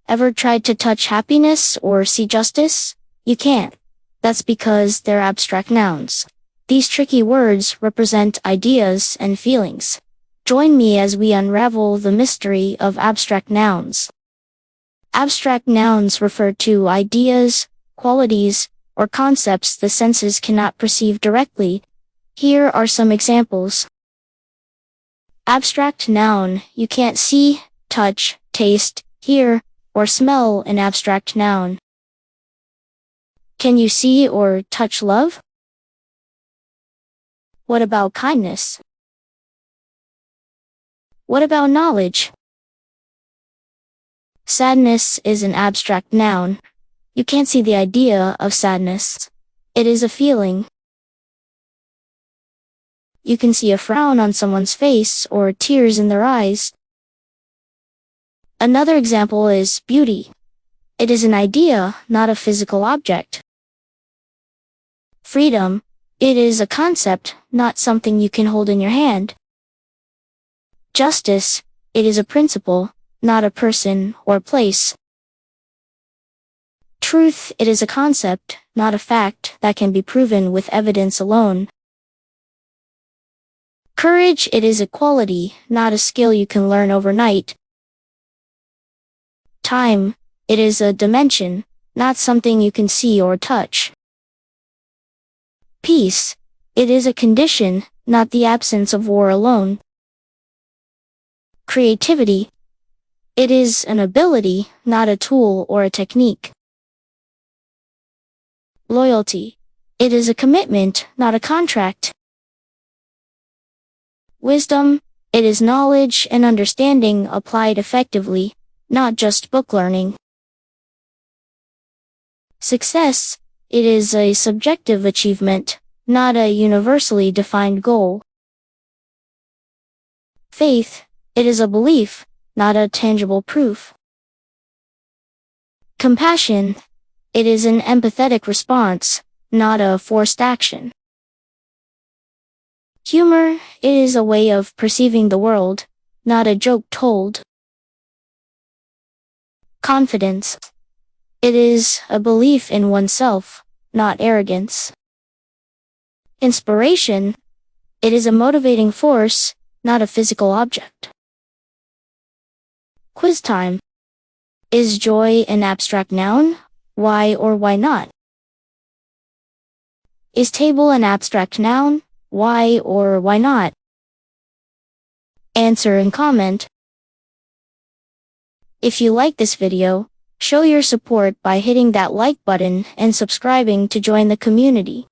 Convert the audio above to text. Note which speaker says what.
Speaker 1: Ever tried to touch happiness or see justice? You can't. That's because they're abstract nouns. These tricky words represent ideas and feelings. Join me as we unravel the mystery of abstract nouns. Abstract nouns refer to ideas, qualities, or concepts the senses cannot perceive directly. Here are some examples. Abstract noun: you can't see, touch, taste, hear, or smell an abstract noun. Can you see or touch love? What about kindness? What about knowledge? Sadness is an abstract noun. You can't see the idea of sadness. It is a feeling. You can see a frown on someone's face or tears in their eyes. Another example is beauty. It is an idea, not a physical object. Freedom. It is a concept, not something you can hold in your hand. Justice. It is a principle, not a person or place. Truth. It is a concept, not a fact that can be proven with evidence alone. Courage. It is a quality, not a skill you can learn overnight. Time. It is a dimension, not something you can see or touch. Peace. It is a condition, not the absence of war alone. Creativity. It is an ability, not a tool or a technique. Loyalty. It is a commitment, not a contract. Wisdom. It is knowledge and understanding applied effectively, not just book learning. Success. It is a subjective achievement, not a universally defined goal. Faith. It is a belief, not a tangible proof. Compassion. It is an empathetic response, not a forced action. Humor. It is a way of perceiving the world, not a joke told. Confidence. It is a belief in oneself, not arrogance. Inspiration. It is a motivating force, not a physical object. Quiz time. Is joy an abstract noun? Why or why not? Is table an abstract noun? Why or why not? Answer and comment. If you like this video, show your support by hitting that like button and subscribing to join the community.